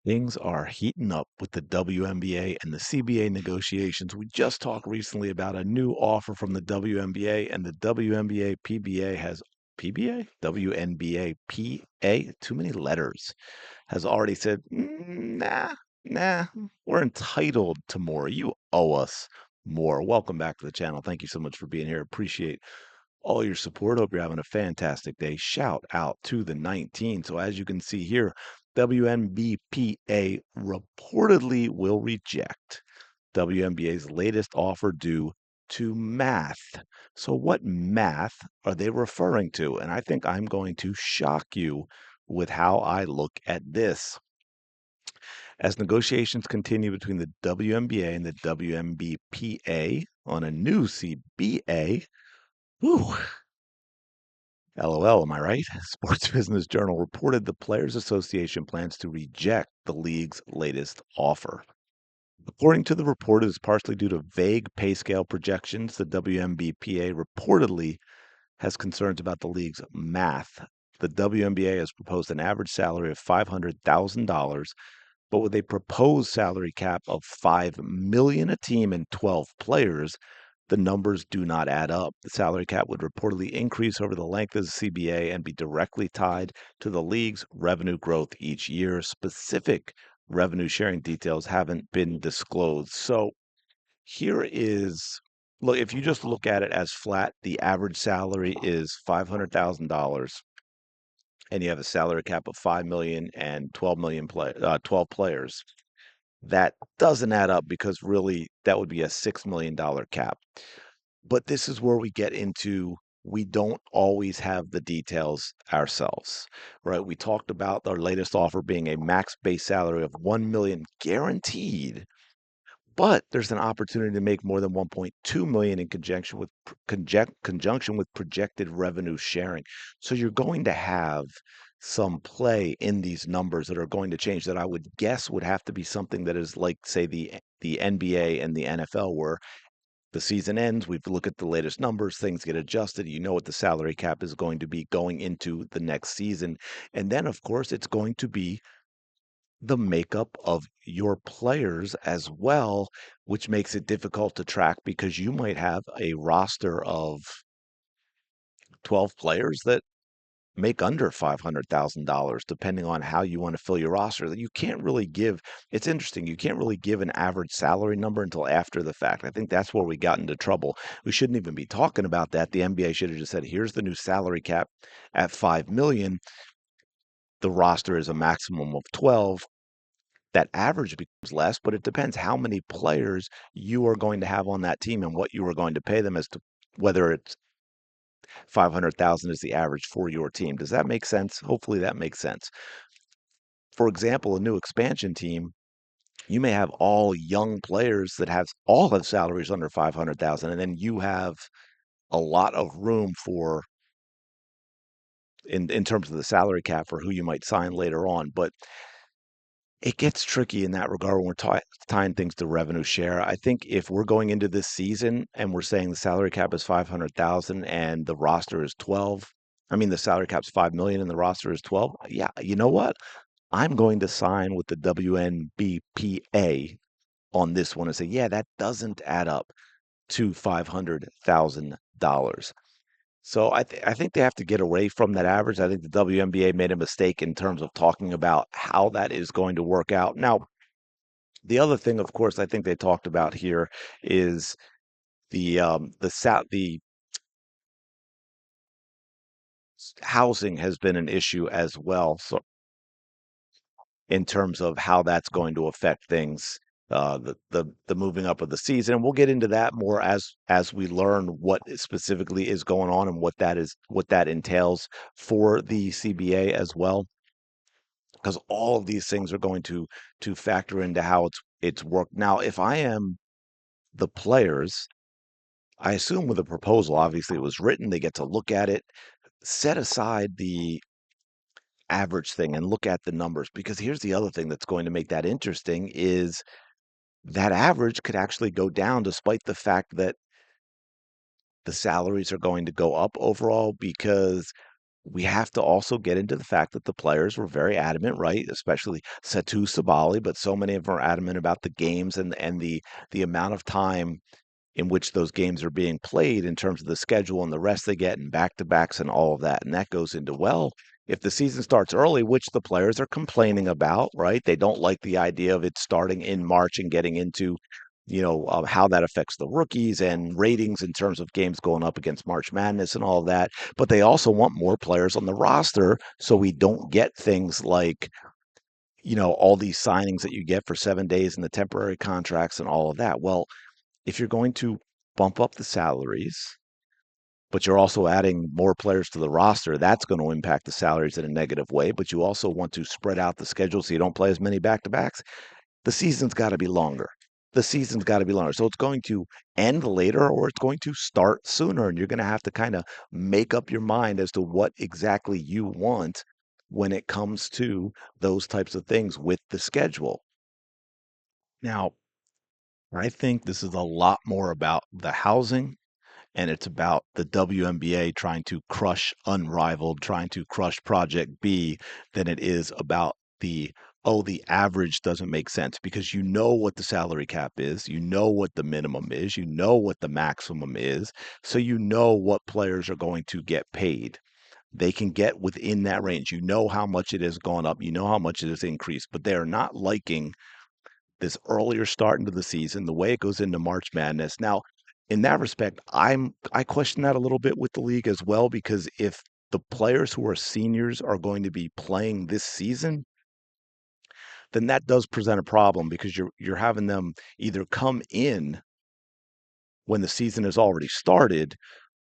Things are heating up with the WNBA and the CBA negotiations. We just talked recently about a new offer from the WNBA, and the WNBA PBA has PBA? WNBA PA? Too many letters. Has already said, nah, we're entitled to more. You owe us more. Welcome back to the channel. Thank you so much for being here. Appreciate all your support. Hope you're having a fantastic day. Shout out to the 19. So as you can see here, WNBPA reportedly will reject WNBA's latest offer due to math. So what math are they referring to? And I think I'm going to shock you with how I look at this. As negotiations continue between the WNBA and the WNBPA on a new CBA, whew, LOL, am I right? Sports Business Journal reported the Players Association plans to reject the league's latest offer. According to the report, it is partially due to vague pay scale projections. The WNBPA reportedly has concerns about the league's math. The WNBA has proposed an average salary of $500,000, but with a proposed salary cap of $5 million a team and 12 players, the numbers do not add up. The salary cap would reportedly increase over the length of the CBA and be directly tied to the league's revenue growth each year. Specific revenue sharing details haven't been disclosed. So here is look, if you just look at it as flat, the average salary is $500,000 and you have a salary cap of 5 million and 12 players. That doesn't add up because really that would be a $6 million cap. But this is where we get into we don't always have the details ourselves, right? We talked about our latest offer being a max base salary of 1 million guaranteed, but there's an opportunity to make more than 1.2 million in conjunction with projected revenue sharing. So you're going to have some play in these numbers that are going to change that I would guess would have to be something that is like, say, the NBA and the NFL, where the season ends, we look at the latest numbers, things get adjusted, you know what the salary cap is going to be going into the next season. And then, of course, it's going to be the makeup of your players as well, which makes it difficult to track because you might have a roster of 12 players that make under $500,000 depending on how you want to fill your roster. That you can't really give. It's interesting. You can't really give an average salary number until after the fact. I think that's where we got into trouble. We shouldn't even be talking about that. The NBA should have just said, "Here's the new salary cap at 5 million. The roster is a maximum of 12." That average becomes less, but it depends how many players you are going to have on that team and what you are going to pay them as to whether it's 500,000 is the average for your team. Does that make sense? Hopefully that makes sense. For example, a new expansion team, you may have all young players that have salaries under 500,000, and then you have a lot of room for in terms of the salary cap for who you might sign later on. But it gets tricky in that regard when we're tying things to revenue share. I think if we're going into this season and we're saying the salary cap is 500,000 and the roster is 12, I mean the salary cap's 5 million and the roster is 12. Yeah, you know what? I'm going to sign with the WNBPA on this one and say, yeah, that doesn't add up to $500,000. So I think they have to get away from that average. I think the WNBA made a mistake in terms of talking about how that is going to work out. Now, the other thing, of course, I think they talked about here is the housing has been an issue as well. So in terms of how that's going to affect things, the moving up of the season. And we'll get into that more as we learn what specifically is going on and what that entails for the CBA as well. Because all of these things are going to factor into how it's worked. Now, if I am the players, I assume with a proposal, obviously it was written, they get to look at it, set aside the average thing and look at the numbers, because here's the other thing that's going to make that interesting is that average could actually go down despite the fact that the salaries are going to go up overall, because we have to also get into the fact that the players were very adamant, right? Especially Satu Sabali, but so many of them are adamant about the games and the amount of time in which those games are being played in terms of the schedule and the rest they get and back-to-backs and all of that. And that goes into, well, if the season starts early, which the players are complaining about, right? They don't like the idea of it starting in March and getting into, how that affects the rookies and ratings in terms of games going up against March Madness and all of that. But they also want more players on the roster so we don't get things like, all these signings that you get for 7 days and the temporary contracts and all of that. Well, if you're going to bump up the salaries, but you're also adding more players to the roster, that's going to impact the salaries in a negative way. But you also want to spread out the schedule so you don't play as many back to backs. The season's got to be longer. The season's got to be longer. So it's going to end later or it's going to start sooner. And you're going to have to kind of make up your mind as to what exactly you want when it comes to those types of things with the schedule. Now, I think this is a lot more about the housing and it's about the WNBA trying to crush Unrivaled, trying to crush Project B than it is about the average doesn't make sense because you know what the salary cap is, you know what the minimum is, you know what the maximum is, so you know what players are going to get paid. They can get within that range. You know how much it has gone up, you know how much it has increased, but they are not liking this earlier start into the season, the way it goes into March Madness. Now, in that respect, I question that a little bit with the league as well because if the players who are seniors are going to be playing this season, then that does present a problem because you're having them either come in when the season has already started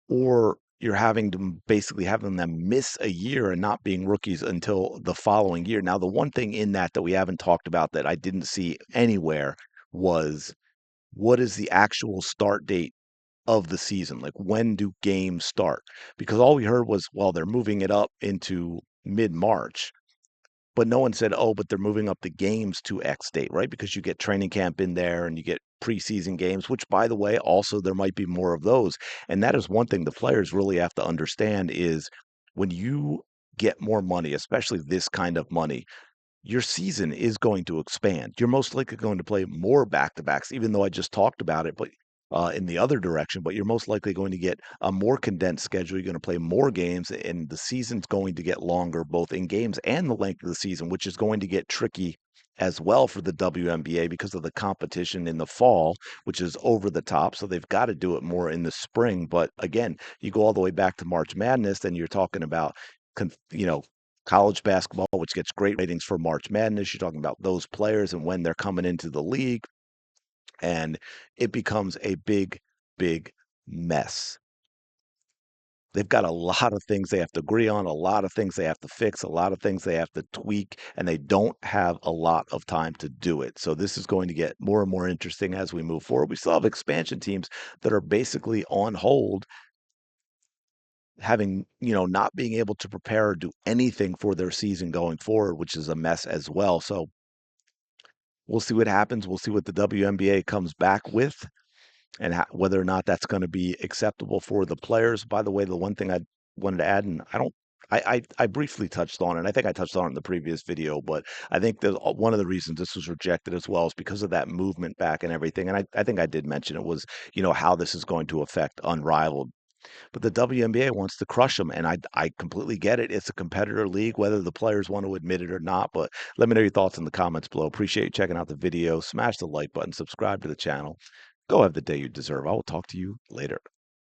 or you're having to basically having them miss a year and not being rookies until the following year. Now, the one thing in that we haven't talked about that I didn't see anywhere was what is the actual start date of the season? Like when do games start? Because all we heard was, well, they're moving it up into mid-March. But no one said, "Oh, but they're moving up the games to X date," right? Because you get training camp in there and you get preseason games, which by the way, also there might be more of those. And that is one thing the players really have to understand is when you get more money, especially this kind of money, your season is going to expand. You're most likely going to play more back to backs, even though I just talked about it, but in the other direction. But you're most likely going to get a more condensed schedule. You're going to play more games, and the season's going to get longer, both in games and the length of the season, which is going to get tricky as well for the WNBA because of the competition in the fall, which is over the top. So they've got to do it more in the spring. But again, you go all the way back to March Madness, and you're talking about, you know, college basketball, which gets great ratings for March Madness. You're talking about those players and when they're coming into the league, and it becomes a big, big mess. They've got a lot of things they have to agree on, a lot of things they have to fix, a lot of things they have to tweak, and they don't have a lot of time to do it. So this is going to get more and more interesting as we move forward. We still have expansion teams that are basically on hold having, not being able to prepare or do anything for their season going forward, which is a mess as well. So we'll see what happens. We'll see what the WNBA comes back with and whether or not that's going to be acceptable for the players. By the way, the one thing I wanted to add, and I don't, I briefly touched on it. I think I touched on it in the previous video, but I think that one of the reasons this was rejected as well is because of that movement back and everything. And I think I did mention it was, how this is going to affect Unrivaled, but the WNBA wants to crush them, and I completely get it. It's a competitor league, whether the players want to admit it or not. But let me know your thoughts in the comments below. Appreciate you checking out the video. Smash the like button, subscribe to the channel. Go have the day you deserve. I will talk to you later.